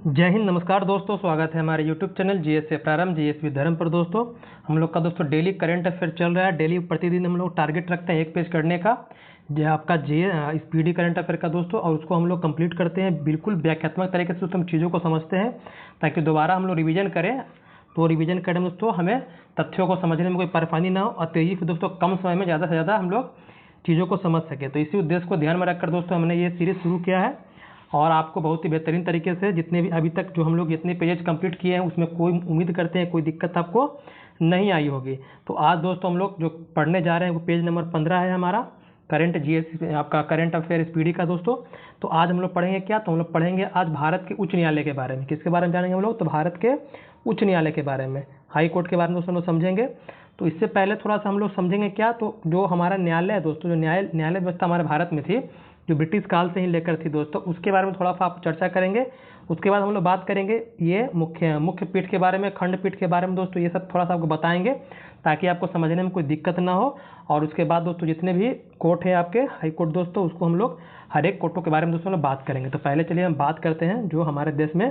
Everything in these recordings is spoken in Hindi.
जय हिंद। नमस्कार दोस्तों, स्वागत है हमारे यूट्यूब चैनल जीएस से प्रारंभ जीएस विद धर्म पर। दोस्तों हम लोग का डेली करंट अफेयर चल रहा है। डेली प्रतिदिन हम लोग टारगेट रखते हैं एक पेज करने का, जो आपका स्पीडी करंट अफेयर का दोस्तों, और उसको हम लोग कंप्लीट करते हैं बिल्कुल व्याख्यात्मक तरीके से। हम चीज़ों को समझते हैं ताकि दोबारा हम लोग रिविजन करें, तो रिविजन करने में दोस्तों हमें तथ्यों को समझने में कोई परेशानी ना हो और तेज़ी से दोस्तों कम समय में ज़्यादा से ज़्यादा हम लोग चीज़ों को समझ सकें। तो इसी उद्देश्य को ध्यान में रखकर दोस्तों हमने ये सीरीज़ शुरू किया है और आपको बहुत ही बेहतरीन तरीके से जितने भी अभी तक जो हम लोग जितने पेजेज कंप्लीट किए हैं उसमें कोई उम्मीद करते हैं कोई दिक्कत आपको नहीं आई होगी। तो आज दोस्तों हम लोग जो पढ़ने जा रहे हैं वो पेज नंबर 15 है हमारा करंट जीएस आपका करंट अफेयर स्पीडी का दोस्तों। तो आज हम लोग पढ़ेंगे क्या, तो हम लोग पढ़ेंगे आज भारत के उच्च न्यायालय के बारे में। किसके बारे में जानेंगे हम लोग, तो भारत के उच्च न्यायालय के बारे में, हाई कोर्ट के बारे में दोस्तों हम लोग समझेंगे। तो इससे पहले थोड़ा सा हम लोग समझेंगे क्या, तो जो हमारा न्यायालय है दोस्तों, जो न्यायालय व्यवस्था हमारे भारत में थी जो ब्रिटिश काल से ही लेकर थी दोस्तों, उसके बारे में थोड़ा सा आप चर्चा करेंगे। उसके बाद हम लोग बात करेंगे ये मुख्य पीठ के बारे में, खंड पीठ के बारे में दोस्तों, ये सब थोड़ा सा आपको बताएंगे ताकि आपको समझने में कोई दिक्कत ना हो। और उसके बाद दोस्तों जितने भी कोर्ट है आपके हाई कोर्ट दोस्तों, उसको हम लोग हर एक कोर्टों के बारे में दोस्तों हम बात करेंगे। तो पहले चलिए हम बात करते हैं जो हमारे देश में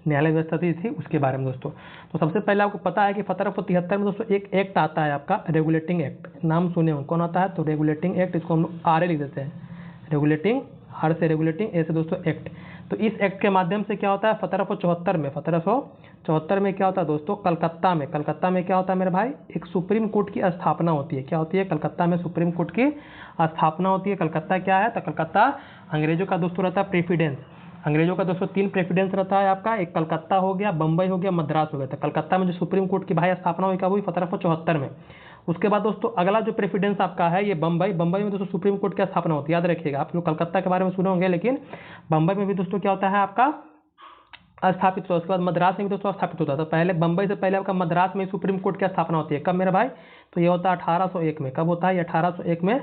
न्यायालय व्यवस्था थी उसके बारे में दोस्तों। तो सबसे पहले आपको पता है कि 1773 में दोस्तों एक एक्ट आता है आपका रेगुलेटिंग एक्ट। नाम सुने हो कौन आता है, तो रेगुलेटिंग एक्ट, इसको हम लोग आर लिख देते हैं। रेगुलेटिंग, हर से रेगुलेटिंग, ऐसे दोस्तों एक्ट। तो इस एक्ट के माध्यम से क्या होता है 1774 में क्या होता है दोस्तों, कलकत्ता में क्या होता है मेरे भाई, एक सुप्रीम कोर्ट की स्थापना होती है। क्या होती है, कलकत्ता में सुप्रीम कोर्ट की स्थापना होती है। कलकत्ता क्या है, तो कलकत्ता अंग्रेजों का दोस्तों रहता है प्रेसिडेंस। अंग्रेजों का दोस्तों 3 प्रेसिडेंस रहता है आपका, एक कलकत्ता हो गया, बम्बई हो गया, मद्रास हो गया। तो कलकत्ता में जो सुप्रीम कोर्ट की भाई स्थापना हुई, क्या हुई 1774 में। उसके बाद दोस्तों अगला जो प्रेसिडेंस आपका है ये बम्बई में दोस्तों सुप्रीम कोर्ट की स्थापना होती है। याद रखिएगा, आप लोग कलकत्ता के बारे में सुने होंगे, लेकिन बम्बई में भी दोस्तों क्या होता है आपका स्थापित होता है। उसके बाद मद्रास में भी दोस्तों स्थापित होता है। तो पहले बम्बई से पहले आपका मद्रास में सुप्रीम कोर्ट की स्थापना होती है। कब मेरे भाई, तो ये होता है 1801 में। कब होता है, ये 1801 में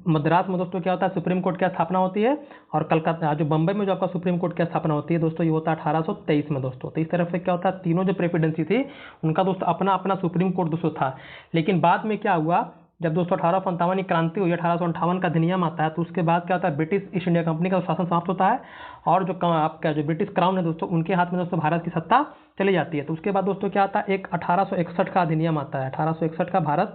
मद्रास में दोस्तों क्या होता है सुप्रीम कोर्ट की स्थापना होती है। और कलकत्ता जो बम्बई में जो आपका सुप्रीम कोर्ट की स्थापना होती है दोस्तों, ये होता है 1823 में दोस्तों। तो इस तरफ से क्या होता है, तीनों जो प्रेसिडेंसी थी उनका दोस्तों अपना अपना सुप्रीम कोर्ट दोस्तों था। लेकिन बाद में क्या हुआ, जब दोस्तों 1857 की क्रांति हुई, 1858 का अधिनियम आता है, तो उसके बाद क्या होता है ब्रिटिश ईस्ट इंडिया कंपनी का शासन समाप्त होता है और जो आपका जो ब्रिटिश क्राउन है दोस्तों उनके हाथ में दोस्तों भारत की सत्ता चली जाती है। तो उसके बाद दोस्तों क्या आता है, एक 1861 का अधिनियम आता है। 1861 का भारत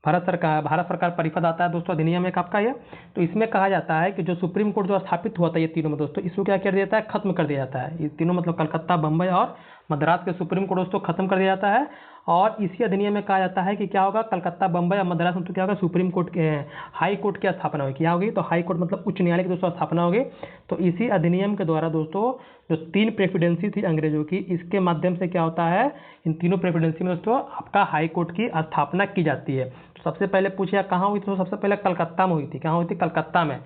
सरकार परिषद आता है दोस्तों, अधिनियम एक आपका ये। तो इसमें कहा जाता है कि जो सुप्रीम कोर्ट जो स्थापित हुआ था ये तीनों में दोस्तों, इसको क्या कर दिया जाता है, खत्म कर दिया जाता है। ये तीनों मतलब कलकत्ता, बम्बई और मद्रास के सुप्रीम कोर्ट दोस्तों खत्म कर दिया जाता है। और इसी अधिनियम में कहा जाता है कि क्या होगा, कलकत्ता, बम्बई और मद्रास में तो क्या होगा, सुप्रीम कोर्ट के हाई कोर्ट की स्थापना होगी। क्या होगी, तो हाई कोर्ट मतलब उच्च न्यायालय की दोस्तों स्थापना होगी। तो इसी अधिनियम के द्वारा दोस्तों जो 3 प्रेसिडेंसी थी अंग्रेजों की, इसके माध्यम से क्या होता है, इन तीनों प्रेसिडेंसी में दोस्तों आपका हाई कोर्ट की स्थापना की जाती है। तो सबसे पहले पूछिए कहाँ हुई, तो सबसे पहले कलकत्ता में हुई थी। कहाँ हुई थी, कलकत्ता में।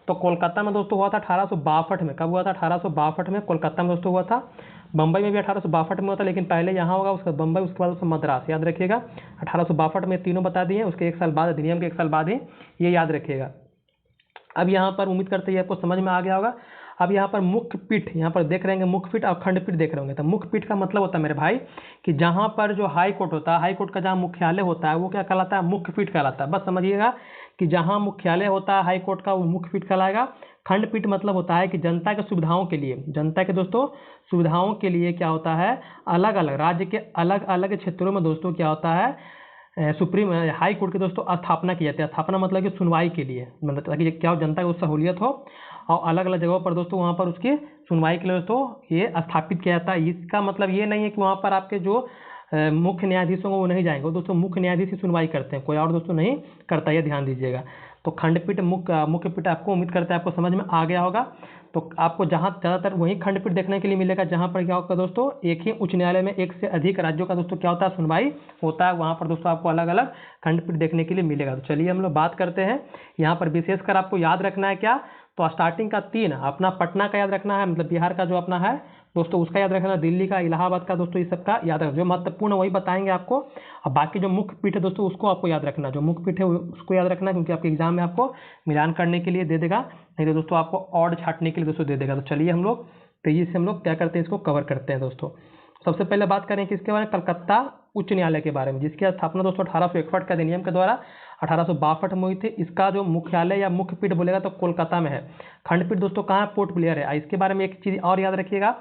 तो कोलकाता में दोस्तों हुआ था 1862 में। कब हुआ था, 1862 में कोलकाता में दोस्तों हुआ था। बम्बई में भी 1862 में हुआ था, लेकिन पहले यहाँ होगा, उसके बम्बई, उसके बाद उसका मद्रास। याद रखिएगा 1862 में तीनों बता दिए, उसके 1 साल बाद, अधिनियम के 1 साल बाद ही ये याद रखिएगा। अब यहाँ पर उम्मीद करते हैं आपको समझ में आ गया होगा। अब यहाँ पर मुख्य पीठ, यहाँ पर देख रहे हैं मुख्य पीठ और खंडपीठ देख रहे होंगे। तो मुख्य पीठ का मतलब होता है मेरे भाई कि जहाँ पर जो हाई कोर्ट होता है, हाई कोर्ट का जहाँ मुख्यालय होता है वो क्या कहलाता है, मुख्य पीठ कहलाता है। बस समझिएगा कि जहाँ मुख्यालय होता है हाई कोर्ट का वो मुख्य पीठ कहलाएगा। खंडपीठ मतलब होता है कि जनता के सुविधाओं के लिए, जनता के दोस्तों सुविधाओं के लिए क्या होता है, अलग अलग राज्य के अलग अलग क्षेत्रों में दोस्तों क्या होता है सुप्रीम हाई कोर्ट की दोस्तों स्थापना की जाती है। स्थापना मतलब कि सुनवाई के लिए, मतलब ताकि क्या हो, जनता को सहूलियत हो और अलग अलग जगहों पर दोस्तों वहाँ पर उसकी सुनवाई के लिए दोस्तों ये स्थापित किया जाता है। इसका मतलब ये नहीं है कि वहाँ पर आपके जो मुख्य न्यायाधीश होंगे वो नहीं जाएंगे, दोस्तों मुख्य न्यायाधीश ही सुनवाई करते हैं, कोई और दोस्तों नहीं करता, ये ध्यान दीजिएगा। तो खंडपीठ मुख्य पीठ आपको उम्मीद करते हैं आपको समझ में आ गया होगा। तो आपको जहाँ ज़्यादातर वही खंडपीठ देखने के लिए मिलेगा जहाँ पर क्या होगा दोस्तों, एक ही उच्च न्यायालय में एक से अधिक राज्यों का दोस्तों क्या होता है, सुनवाई होता है। वहाँ पर दोस्तों आपको अलग अलग खंडपीठ देखने के लिए मिलेगा। तो चलिए हम लोग बात करते हैं। यहाँ पर विशेषकर आपको याद रखना है क्या, तो स्टार्टिंग का 3 अपना पटना का याद रखना है, मतलब बिहार का जो अपना है दोस्तों उसका याद रखना, दिल्ली का, इलाहाबाद का दोस्तों ये सब का याद रखना। जो महत्वपूर्ण वही बताएंगे आपको, और बाकी जो मुख्य पीठ है दोस्तों उसको आपको याद रखना, जो मुख्य पीठ है उसको याद रखना, क्योंकि आपके एग्जाम में आपको मिलान करने के लिए दे देगा, नहीं तो दोस्तों आपको ऑड छाटने के लिए दोस्तों दे देगा। तो चलिए हम लोग तेजी से हम लोग क्या करते हैं, इसको कवर करते हैं दोस्तों। सबसे पहले बात करें किसके बारे में, कलकत्ता उच्च न्यायालय के बारे में, जिसकी स्थापना दोस्तों 1861 के अधिनियम के द्वारा 1862 में हुई थी। इसका जो मुख्यालय या मुख्य पीठ बोलेगा तो कोलकाता में है। खंडपीठ दोस्तों कहाँ है, पोर्ट ब्लेयर है। इसके बारे में एक चीज़ और याद रखिएगा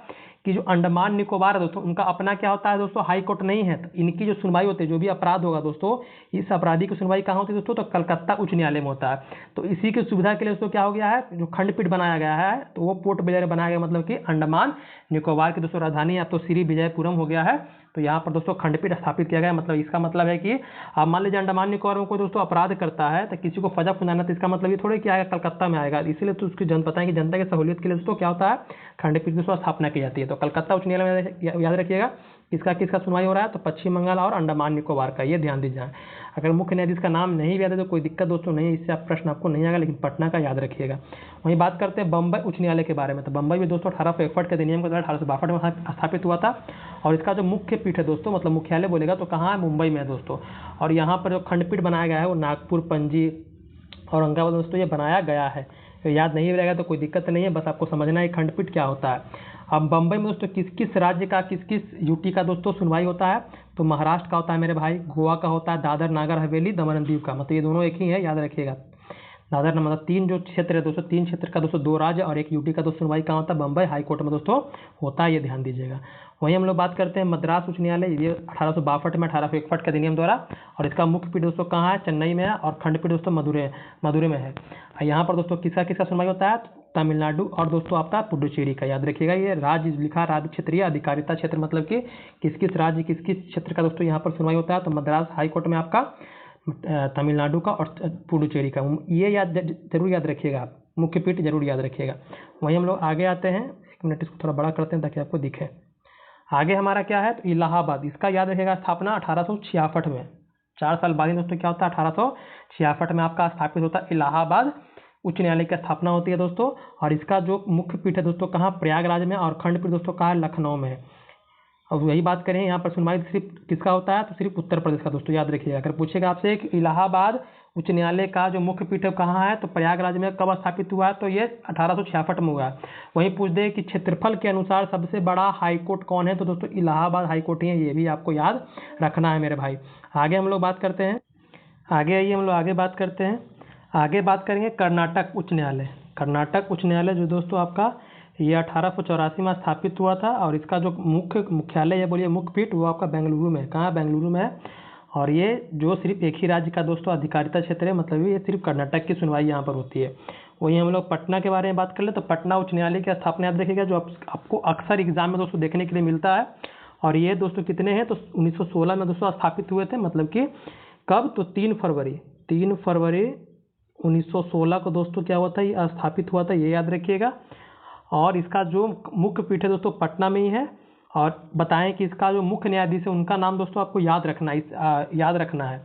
कि जो अंडमान निकोबार है दोस्तों, उनका अपना क्या होता है दोस्तों, हाई कोर्ट नहीं है। तो इनकी जो सुनवाई होती है, जो भी अपराध होगा दोस्तों, इस अपराधी की सुनवाई कहाँ होती है दोस्तों, तो कलकत्ता उच्च न्यायालय में होता है। तो इसी की सुविधा के लिए दोस्तों क्या हो गया है, जो खंडपीठ बनाया गया है, तो वो पोर्ट ब्लेयर बनाया गया, मतलब कि अंडमान निकोबार की दोस्तों राजधानी अब तो श्री विजयपुरम हो गया है। तो यहाँ पर दोस्तों खंडपीठ स्थापित किया गया है। मतलब इसका मतलब है कि आप मान लीजिए अंडमान निकोबार में कोई दोस्तों अपराध करता है, तो किसी को सजा सुनाना, तो इसका मतलब ये थोड़े क्या आएगा, कलकत्ता में आएगा। इसीलिए तो उसकी पता है कि जनता की सहूलियत के लिए दोस्तों क्या होता है, खंडपीठ की स्थापना की जाती है। तो कलकत्ता उच्च न्यायालय में याद रखिएगा किसका किसका सुनवाई हो रहा है, तो पश्चिम बंगाल और अंडमान निकोबार का, ये ध्यान दीजिए। अगर मुख्य न्यायाधीश का नाम नहीं भी याद है तो कोई दिक्कत दोस्तों नहीं है, इससे आप प्रश्न आपको नहीं आएगा, लेकिन पटना का याद रखिएगा। वहीं बात करते हैं बम्बई उच्च न्यायालय के बारे में। तो बम्बई भी दोस्तों 1861 के अधिनियम के द्वारा 1862 में स्थापित हुआ था। और इसका जो मुख्य पीठ है दोस्तों, मतलब मुख्यालय बोलेगा तो कहाँ है, मुंबई में है दोस्तों। और यहाँ पर जो खंडपीठ बनाया गया है वो नागपुर, पणजी, औरंगाबाद दोस्तों ये बनाया गया है। तो याद नहीं रहेगा तो कोई दिक्कत नहीं है, बस आपको समझना है खंडपीठ क्या होता है। अब बम्बई में दोस्तों किस किस राज्य का, किस किस यूटी का दोस्तों सुनवाई होता है, तो महाराष्ट्र का होता है मेरे भाई, गोवा का होता है, दादर नागर हवेली, दमन दीव का, मतलब ये दोनों एक ही है, याद रखिएगा। दादर मतलब 3 जो क्षेत्र है दोस्तों, 3 क्षेत्र का दोस्तों 2 राज्य और 1 यूटी का दोस्तों सुनवाई कहाँ होता है, बम्बई हाई कोर्ट में दोस्तों होता है, ये ध्यान दीजिएगा। वहीं हम लोग बात करते हैं मद्रास उच्च न्यायालय, ये 1862 में 1861 के अधिनियम द्वारा, और इसका मुख्य पीठ दोस्तों कहाँ है, चेन्नई में है, और खंडपीठ दोस्तों मदुरै में है। यहाँ पर दोस्तों किसका किसका सुनवाई होता है, तमिलनाडु और दोस्तों आपका पुडुचेरी का, याद रखिएगा। ये राज्य लिखा, राज्य क्षेत्रीय अधिकारिता क्षेत्र, मतलब कि किस किस राज्य किस किस क्षेत्र का दोस्तों यहाँ पर सुनवाई होता है। तो मद्रास हाई कोर्ट में आपका तमिलनाडु का और पुडुचेरी का, ये जरूर याद रखिएगा आप, मुख्य पीठ जरूर याद रखिएगा। वहीं हम लोग आगे आते हैं, 1 मिनट इसको थोड़ा बड़ा करते हैं ताकि आपको दिखे। आगे हमारा क्या है, तो इलाहाबाद, इसका याद रखिएगा स्थापना 1866 में, 4 साल बाद ही दोस्तों क्या होता है, 1866 में आपका स्थापित होता है इलाहाबाद उच्च न्यायालय की स्थापना होती है दोस्तों। और इसका जो मुख्य पीठ है दोस्तों कहाँ, प्रयागराज में, और खंडपीठ दोस्तों कहाँ है, लखनऊ में है। अब वही बात करें यहाँ पर सुनवाई सिर्फ किसका होता है, तो सिर्फ उत्तर प्रदेश का दोस्तों, याद रखिएगा। अगर पूछेगा आपसे कि इलाहाबाद उच्च न्यायालय का जो मुख्य पीठ कहाँ है, तो प्रयागराज में कब स्थापित हुआ है, तो ये 1866 में हुआ है। वहीं पूछ दे कि क्षेत्रफल के अनुसार सबसे बड़ा हाईकोर्ट कौन है, तो दोस्तों इलाहाबाद हाईकोर्ट ही है, ये भी आपको याद रखना है मेरे भाई। आगे हम लोग बात करते हैं, आगे बात करेंगे कर्नाटक उच्च न्यायालय। कर्नाटक उच्च न्यायालय जो दोस्तों आपका ये 1884 में स्थापित हुआ था, और इसका जो मुख्यालय है, बोलिए मुख्य पीठ, वो आपका बेंगलुरु में है। कहाँ, बेंगलुरु में है। और ये जो सिर्फ एक ही राज्य का दोस्तों अधिकारिता क्षेत्र है, मतलब ये सिर्फ कर्नाटक की सुनवाई यहाँ पर होती है। वहीं हम लोग पटना के बारे में बात कर ले, तो पटना उच्च न्यायालय की स्थापना याद रखिएगा, जो आपको अक्सर एग्जाम में दोस्तों देखने के लिए मिलता है। और ये दोस्तों कितने हैं, तो 1916 में दोस्तों स्थापित हुए थे, मतलब कि कब, तो 3 फरवरी 1916 को दोस्तों क्या हुआ था, ये स्थापित हुआ था, ये याद रखिएगा। और इसका जो मुख्य पीठ है दोस्तों पटना में ही है। और बताएं कि इसका जो मुख्य न्यायाधीश है उनका नाम दोस्तों आपको याद रखना है।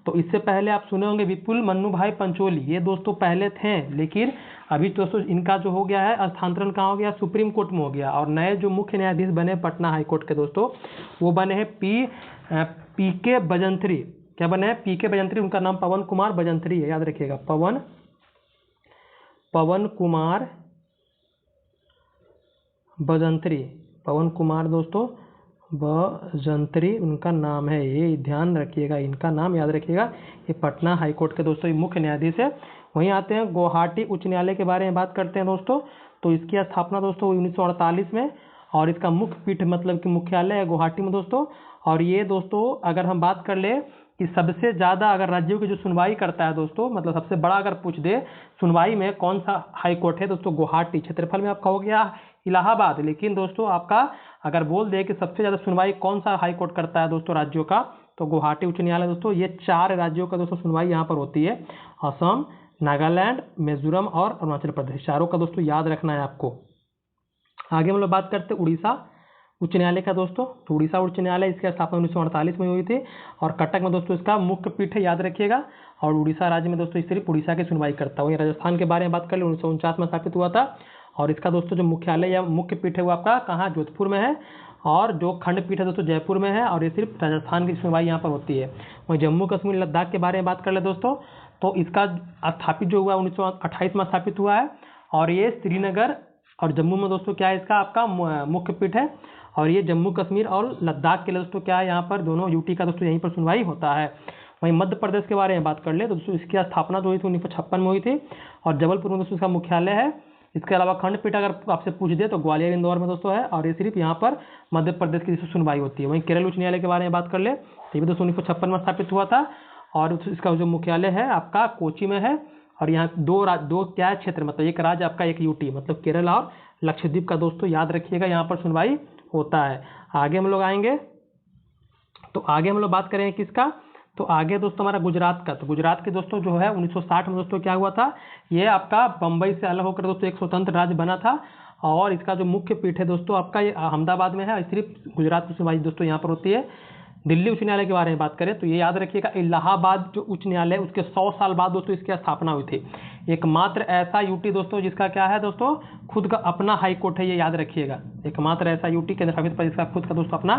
तो इससे पहले आप सुने होंगे विपुल मन्नू भाई पंचोली, ये दोस्तों पहले थे, लेकिन अभी दोस्तों इनका जो हो गया है स्थानांतरण कहाँ हो गया, सुप्रीम कोर्ट में हो गया। और नए जो मुख्य न्यायाधीश बने पटना हाई कोर्ट के दोस्तों, वो बने हैं पी के बजंत्री। क्या बने हैं, पी के बजंत्री, उनका नाम पवन कुमार बजंत्री है, याद रखिएगा, पवन कुमार बजंत्री, पवन कुमार दोस्तों बजंत्री उनका नाम है, ये ध्यान रखिएगा, इनका नाम याद रखिएगा। ये पटना हाई कोर्ट के दोस्तों ये मुख्य न्यायाधीश है। वहीं आते हैं गुवाहाटी उच्च न्यायालय के बारे में बात करते हैं दोस्तों। तो इसकी स्थापना दोस्तों 1948 में, और इसका मुख्य पीठ मतलब कि मुख्यालय है गुवाहाटी में दोस्तों। और ये दोस्तों अगर हम बात कर ले कि सबसे ज़्यादा अगर राज्यों की जो सुनवाई करता है दोस्तों, मतलब सबसे बड़ा अगर पूछ दे सुनवाई में कौन सा हाई कोर्ट है दोस्तों, गुवाहाटी। क्षेत्रफल में आपका हो गया इलाहाबाद, लेकिन दोस्तों आपका अगर बोल दे कि सबसे ज़्यादा सुनवाई कौन सा हाई कोर्ट करता है दोस्तों राज्यों का, तो गुवाहाटी उच्च न्यायालय दोस्तों। ये 4 राज्यों का दोस्तों सुनवाई यहाँ पर होती है, असम, नागालैंड, मिजोरम और अरुणाचल प्रदेश, चारों का दोस्तों याद रखना है आपको। आगे हम लोग बात करते हैं उड़ीसा उच्च न्यायालय का दोस्तों। तो उड़ीसा उच्च न्यायालय इसकी स्थापना 1948 में हुई थी, और कटक में दोस्तों इसका मुख्य पीठ है, याद रखिएगा। और उड़ीसा राज्य में दोस्तों सिर्फ उड़ीसा की सुनवाई करता है। वहीं राजस्थान के बारे में बात कर ले, 1949 में स्थापित हुआ था, और इसका दोस्तों जो मुख्यालय या मुख्य पीठ है वो आपका कहाँ, जोधपुर में है। और जो खंडपीठ है दोस्तों जयपुर में है, और ये सिर्फ राजस्थान की सुनवाई यहाँ पर होती है। वहीं जम्मू कश्मीर लद्दाख के बारे में बात कर ले दोस्तों, तो इसका स्थापित जो हुआ 1928 में स्थापित हुआ है, और ये श्रीनगर और जम्मू में दोस्तों क्या है, इसका आपका मुख्य पीठ है। और ये जम्मू कश्मीर और लद्दाख के लिए दोस्तों क्या है, यहाँ पर दोनों यूटी का दोस्तों यहीं पर सुनवाई होता है। वहीं मध्य प्रदेश के बारे में बात कर ले, तो दोस्तों इसकी स्थापना जो हुई थी 1956 में हुई थी, और जबलपुर में दोस्तों इसका मुख्यालय है। इसके अलावा खंडपीठ अगर आपसे पूछ दे तो ग्वालियर इंदौर में दोस्तों है, और ये सिर्फ यहाँ पर मध्य प्रदेश की सुनवाई होती है। वहीं केरल उच्च न्यायालय के बारे में बात कर ले, ये भी दोस्तों 1956 में स्थापित हुआ था, और इसका जो मुख्यालय है आपका कोची में है। और यहाँ दो क्या है क्षेत्र, मतलब एक राज्य आपका एक यूटी, मतलब केरल और लक्षद्वीप का दोस्तों याद रखिएगा, यहाँ पर सुनवाई होता है। आगे हम लोग आएंगे तो आगे हम लोग बात करेंगे किसका, तो आगे दोस्तों हमारा गुजरात का। तो गुजरात के दोस्तों जो है 1960 में दोस्तों क्या हुआ था, ये आपका बम्बई से अलग होकर दोस्तों एक स्वतंत्र राज्य बना था, और इसका जो मुख्य पीठ है दोस्तों आपका ये अहमदाबाद में है। सिर्फ गुजरात की सुनवाई दोस्तों यहाँ पर होती है। दिल्ली उच्च न्यायालय के बारे में बात करें तो ये याद रखिएगा, इलाहाबाद जो उच्च न्यायालय उसके 100 साल बाद दोस्तों इसकी स्थापना हुई थी। एकमात्र ऐसा यूटी दोस्तों जिसका क्या है दोस्तों खुद का अपना हाई कोर्ट है, ये याद रखिएगा। एकमात्र ऐसा यूटी केंद्र शासित प्रदेश का खुद का दोस्तों अपना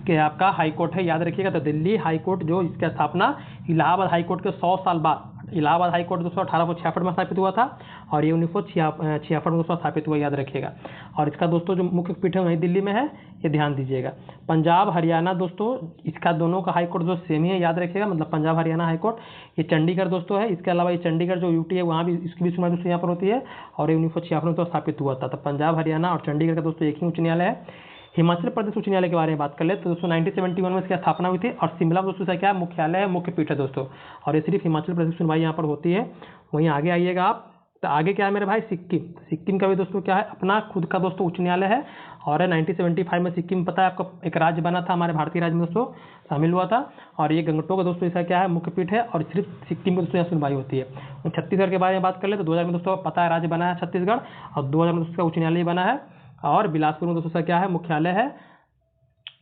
कि आपका हाई कोर्ट है, याद रखिएगा। तो दिल्ली हाई कोर्ट जो इसकी स्थापना इलाहाबाद हाई कोर्ट के 100 साल बाद, इलाहाबाद हाई कोर्ट दोस्तों 1866 में स्थापित हुआ था, और ये 1966 में दोस्तों स्थापित हुआ, याद रखिएगा। और इसका दोस्तों जो मुख्य पीठ है वही दिल्ली में है, ये ध्यान दीजिएगा। पंजाब हरियाणा दोस्तों इसका दोनों का हाई कोर्ट जो सेम ही है, याद रखिएगा, मतलब पंजाब हरियाणा हाई कोर्ट। ये चंडीगढ़ दोस्तों है, इसके अलावा ये चंडीगढ़ जो यूटी है वहाँ भी इसकी भी सुनवाई दोस्तों यहाँ पर होती है, और ये 1966 में तो स्थापित हुआ था। तो पंजाब हरियाणा और चंडीगढ़ का दोस्तों एक ही उच्च न्यायालय है। हिमाचल प्रदेश उच्च न्यायालय के बारे में बात कर ले तो दोस्तों 1971 में इसकी स्थापना हुई थी, और शिमला में दोस्तों क्या है मुख्यालय है, मुख्य पीठ है दोस्तों, और ये सिर्फ हिमाचल प्रदेश सुनवाई यहाँ पर होती है। वहीं आगे आइएगा आप, तो आगे क्या है मेरे भाई, सिक्किम का भी दोस्तों क्या है अपना खुद का दोस्तों उच्च न्यायालय है, और 1975 में सिक्किम पता है आपको एक राज्य बना था, हमारे भारतीय राज्य में दोस्तों शामिल हुआ था, और ये गंगटोक का दोस्तों इसका क्या है मुख्य पीठ है, और सिर्फ सिक्किम में दोस्तों यहाँ सुनवाई होती है। और छत्तीसगढ़ के बारे में बात कर ले तो 2000 में दोस्तों पता है राज्य बना है छत्तीसगढ़, और 2000 में दोस्तों उच्च न्यायालय बना है, और बिलासपुर में दोस्तों क्या है मुख्यालय है।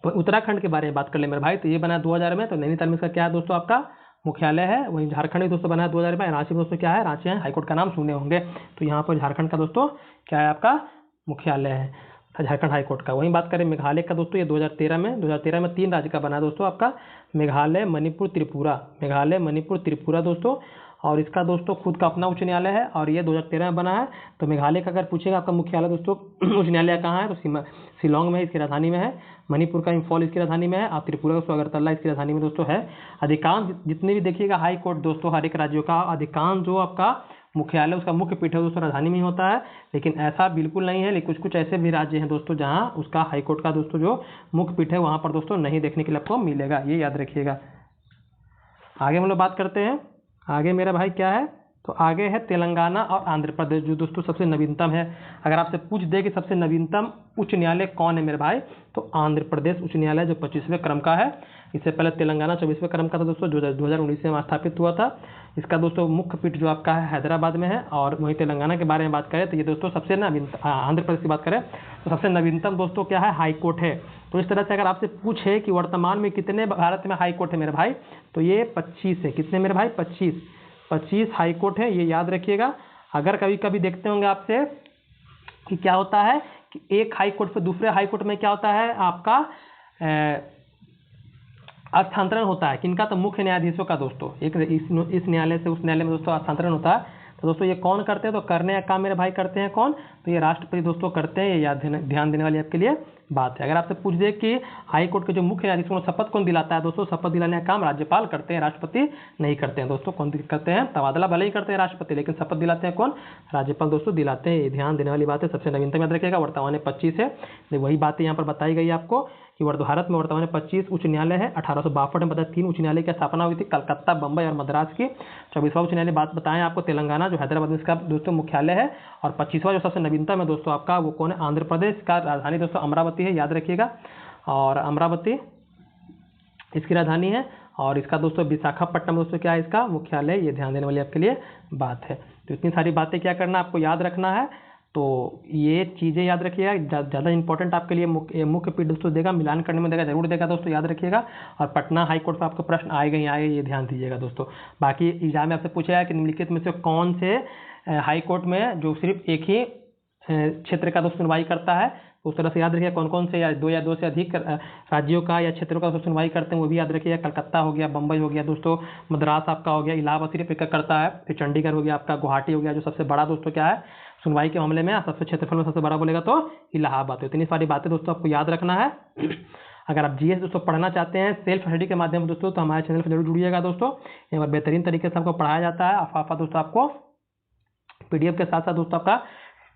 उत्तराखंड के बारे में बात कर ले मेरे भाई, तो ये बना 2000 में, तो नैनीताल में इसका क्या है दोस्तों आपका मुख्यालय है। वहीं झारखंड में दोस्तों बना है 2000 में, रांची में दोस्तों क्या है, रांची है, हाईकोर्ट का नाम सुने होंगे, तो यहाँ पर झारखंड का दोस्तों क्या है आपका मुख्यालय है, झारखंड हाईकोर्ट का। वहीं बात करें मेघालय का दोस्तों, ये 2013 में 3 राज्य का बना दोस्तों आपका मेघालय मणिपुर त्रिपुरा दोस्तों, और इसका दोस्तों खुद का अपना उच्च न्यायालय है, और ये 2013 में बना है। तो मेघालय का अगर पूछेगा आपका मुख्यालय दोस्तों उच्च न्यायालय कहाँ है, तो शिलोंग में इसकी राजधानी में है, मणिपुर का इंफॉल इसकी राजधानी में है, और त्रिपुरा का अगरतला इसकी राजधानी में दोस्तों है। अधिकांश जितने भी देखिएगा हाई कोर्ट दोस्तों हर एक राज्यों का अधिकांश जो आपका मुख्यालय उसका मुख्य पीठ है दोस्तों राजधानी में ही होता है, लेकिन ऐसा बिल्कुल नहीं है, लेकिन कुछ ऐसे भी राज्य हैं दोस्तों जहाँ उसका हाई कोर्ट का दोस्तों जो मुख्य पीठ है वहाँ पर दोस्तों नहीं देखने के लिए आपको मिलेगा, ये याद रखिएगा। आगे हम लोग बात करते हैं, आगे मेरा भाई क्या है, तो आगे है तेलंगाना और आंध्र प्रदेश जो दोस्तों सबसे नवीनतम है। अगर आपसे पूछ दे कि सबसे नवीनतम उच्च न्यायालय कौन है मेरे भाई, तो आंध्र प्रदेश उच्च न्यायालय जो 25वें क्रम का है। इससे पहले तेलंगाना 24वें क्रम का था दोस्तों, जो 2019 में स्थापित हुआ था। इसका दोस्तों मुख्य पीठ जो आपका है हैदराबाद में है। और वहीं तेलंगाना के बारे में बात करें तो ये दोस्तों सबसे नवीनतम, आंध्र प्रदेश की बात करें तो सबसे नवीनतम दोस्तों क्या है, हाई कोर्ट है। तो इस तरह से अगर आपसे पूछे कि वर्तमान में कितने भारत में हाई कोर्ट है मेरे भाई, तो ये 25 है। कितने मेरे भाई, 25 हाई कोर्ट है, ये याद रखिएगा। अगर कभी कभी देखते होंगे आपसे कि क्या होता है कि एक हाई कोर्ट से दूसरे हाई कोर्ट में क्या होता है आपका स्थानांतरण होता है, किनका, तो मुख्य न्यायाधीशों का दोस्तों, एक इस न्यायालय से उस न्यायालय में दोस्तों स्थानांतरण होता है। तो दोस्तों ये कौन करते हैं, तो करने का काम मेरे भाई करते हैं कौन, तो ये राष्ट्रपति दोस्तों करते हैं। ये याद ध्यान देने वाली आपके लिए बात है। अगर आपसे पूछ दे कि हाई कोर्ट के जो मुख्य न्यायाधीशों को शपथ कौन दिलाता है, दोस्तों शपथ दिलाने का काम राज्यपाल करते हैं, राष्ट्रपति नहीं करते हैं दोस्तों। कौन करते हैं, तबादला भले ही करते हैं राष्ट्रपति, लेकिन शपथ दिलाते हैं कौन, राज्यपाल दोस्तों दिलाते हैं। ये ध्यान देने वाली बात है। सबसे नवीनतम याद रखिएगा, वर्तमान में 25 है। वही बातें यहाँ पर बताई गई आपको कि भारत में वर्तमान में 25 उच्च न्यायालय है। 1862 में बताया 3 उच्च न्यायालय की स्थापना हुई थी, कलकत्ता, बम्बई और मद्रास की। 24वां उच्च न्यायालय बात बताएं आपको तेलंगाना जो हैदराबाद में इसका दोस्तों मुख्यालय है। और 25वां जो सबसे नवीनतम है दोस्तों आपका वो कौन है, आंध्र प्रदेश का राजधानी दोस्तों अमरावती है, याद रखिएगा। और अमरावती इसकी राजधानी है। और इसका दोस्तों विशाखापट्टनम दोस्तों क्या है इसका मुख्यालय, ये ध्यान देने वाली आपके लिए बात है। तो इतनी सारी बातें क्या करना आपको याद रखना है, तो ये चीज़ें याद रखिएगा। ज़्यादा इंपॉर्टेंट आपके लिए मुख्य पीठ दोस्तों देगा, मिलान करने में देगा, जरूर देगा दोस्तों, याद रखिएगा। और पटना हाई कोर्ट पर आपको प्रश्न आएगा ही आएगा, ये ध्यान दीजिएगा दोस्तों। बाकी एग्जाम में आपसे पूछा है कि निम्नलिखित में से कौन से हाई कोर्ट में जो सिर्फ एक ही क्षेत्र का दोस्तों सुनवाई करता है, उस तरह से याद रखिएगा कौन कौन से या दो से अधिक राज्यों का या क्षेत्रों का सुनवाई करते हैं, वो भी याद रखिएगा। कलकत्ता हो गया, बम्बई हो गया दोस्तों, मद्रास आपका हो गया, इलाहाबाद सिर्फ एक करता है, फिर चंडीगढ़ हो गया आपका, गुवाहाटी हो गया जो सबसे बड़ा दोस्तों क्या है सुनवाई के मामले में, सबसे क्षेत्रफल में सबसे बड़ा बोलेगा तो इलाहाबाद। तो इतनी सारी बातें दोस्तों आपको याद रखना है। अगर आप जीएस दोस्तों पढ़ना चाहते हैं सेल्फ स्टडी के माध्यम से दोस्तों, तो हमारे चैनल पर जरूर जुड़िएगा दोस्तों। यहाँ पर बेहतरीन तरीके से आपको पढ़ाया जाता है। दोस्तों आपको पीडीएफ के साथ साथ दोस्तों आपका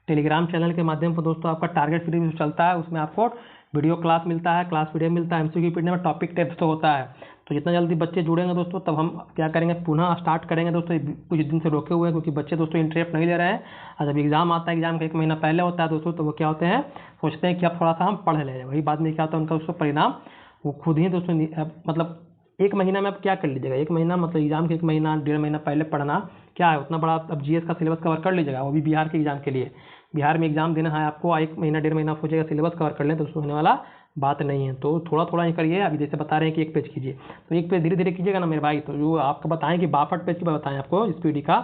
टेलीग्राम चैनल के माध्यम पर दोस्तों आपका टारगेट सीरीज चलता है, उसमें आपको वीडियो क्लास मिलता है, क्लास पीडीएफ मिलता है, एमसीक्यू पीडीएफ में टॉपिक टेस्ट होता है। तो जितना जल्दी बच्चे जुड़ेंगे दोस्तों तब हम क्या करेंगे, पुनः स्टार्ट करेंगे दोस्तों। कुछ दिन से रोके हुए हैं क्योंकि बच्चे दोस्तों इंटरेस्ट नहीं ले रहे हैं। और जब एग्जाम आता है, एग्जाम का 1 महीना पहले होता है दोस्तों, तो वो क्या होते हैं, सोचते हैं कि अब थोड़ा सा हम पढ़ लें। वही बाद में क्या होता है, उनका दोस्तों परिणाम वो खुद ही दोस्तों मतलब 1 महीना में आप क्या कर लीजिएगा, 1 महीना मतलब एग्जाम के 1 महीना 1.5 महीना पहले पढ़ना क्या है, उतना बड़ा अब जीएस का सिलेबस कवर कर लीजिएगा, वो भी बिहार के एग्जाम के लिए। बिहार में एग्जाम देना है आपको, 1 महीना 1.5 महीना हो जाएगा, सिलेबस कवर कर लें तो उसमें होने वाला बात नहीं है। तो थोड़ा थोड़ा ही करिए। अभी जैसे बता रहे हैं कि 1 पेज कीजिए, तो 1 पेज धीरे धीरे कीजिएगा ना मेरे भाई। तो जो आपको बताएं कि 62 पेज की बताएं आपको स्पीडी का,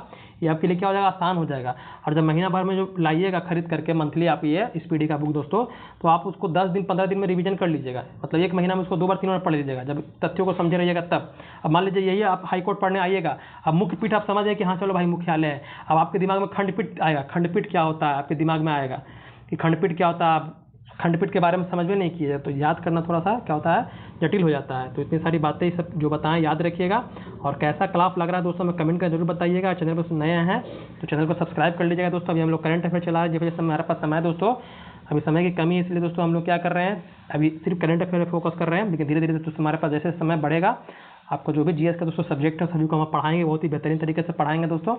ये आपके लिए क्या हो जाएगा, आसान हो जाएगा। और जब महीना भर में जो लाइएगा खरीद करके मंथली आप ये स्पीडी का बुक दोस्तों, तो आप उसको 10 दिन 15 दिन में रिवीजन कर लीजिएगा। मतलब 1 महीना में उसको 2 बार 3 बार पढ़ लीजिएगा, जब तथ्यों को समझे रहिएगा तब। अब मान लीजिए यही आप हाई कोर्ट पढ़ने आइएगा, अब मुख्य पीठ आप समझ कि हाँ चलो भाई मुख्यालय है, अब आपके दिमाग में खंडपीठ आएगा। खंडपीठ क्या होता है आपके दिमाग में आएगा कि खंडपीठ क्या होता है, आप खंडपीठ के बारे में समझ में नहीं किए तो याद करना थोड़ा सा क्या होता है, जटिल हो जाता है। तो इतनी सारी बातें सब जो बताएं याद रखिएगा। और कैसा क्लास लग रहा है दोस्तों, मैं कमेंट कर जरूर बताइएगा। चैनल पर नए हैं तो चैनल को सब्सक्राइब कर लीजिएगा दोस्तों। अभी हम लोग करंट अफेयर चला रहे हैं, जिस वजह से हमारे पास समय है दोस्तों, अभी समय की कमी है, इसलिए दोस्तों हम लोग क्या कर रहे हैं, अभी सिर्फ करंट अफेयर पर फोकस कर रहे हैं। लेकिन धीरे धीरे दोस्तों हमारे पास जैसे समय बढ़ेगा, आपको जो भी जीएस का दोस्तों सब्जेक्ट है सभी को हम पढ़ाएंगे, बहुत ही बेहतरीन तरीके से पढ़ाएंगे दोस्तों।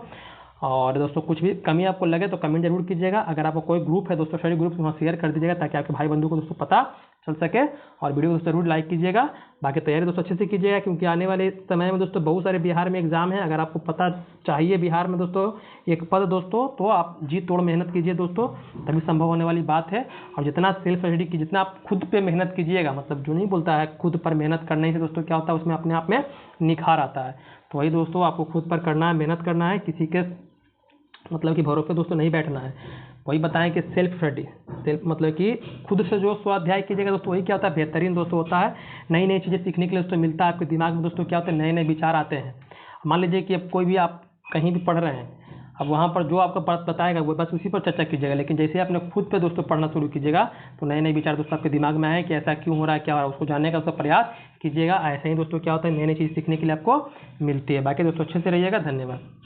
और दोस्तों कुछ भी कमी आपको लगे तो कमेंट जरूर कीजिएगा। अगर आपको कोई ग्रुप है दोस्तों, स्टडी ग्रुप, वहाँ शेयर कर दीजिएगा ताकि आपके भाई बंधु को दोस्तों पता चल सके। और वीडियो को दोस्तों जरूर लाइक कीजिएगा। बाकी तैयारी दोस्तों अच्छे से कीजिएगा क्योंकि आने वाले समय में दोस्तों बहुत सारे बिहार में एग्जाम है। अगर आपको पता चाहिए बिहार में दोस्तों एक पद दोस्तों, तो आप जी तोड़ मेहनत कीजिए दोस्तों, तभी संभव होने वाली बात है। और जितना सेल्फ स्टडी की, जितना आप खुद पे मेहनत कीजिएगा, मतलब जो नहीं बोलता है खुद पर मेहनत करने से दोस्तों क्या होता है, उसमें अपने आप में निखार आता है। तो वही दोस्तों आपको खुद पर करना है, मेहनत करना है, किसी के मतलब कि भरोसे दोस्तों नहीं बैठना है। वही बताएं कि सेल्फ स्टडी, सेल्फ मतलब कि खुद से जो स्वाध्याय कीजिएगा दोस्तों, वही क्या होता है, बेहतरीन दोस्तों होता है। नई नई चीज़ें सीखने के लिए दोस्तों मिलता है। आपके दिमाग में दोस्तों क्या होता है, नए नए विचार आते हैं। मान लीजिए कि अब कोई भी आप कहीं भी पढ़ रहे हैं, अब वहाँ पर जो आपको बात बताएगा वो बस उसी पर चर्चा कीजिएगा। लेकिन जैसे आपने खुद पे दोस्तों पढ़ना शुरू कीजिएगा तो नए नए विचार दोस्तों आपके दिमाग में आए कि ऐसा क्यों हो रहा है, क्या हो रहा है, उसको जानने का दोस्तों प्रयास कीजिएगा। ऐसे ही दोस्तों क्या होता है, नई नई चीज़ सीखने के लिए आपको मिलती है। बाकी दोस्तों अच्छे से रहिएगा। धन्यवाद।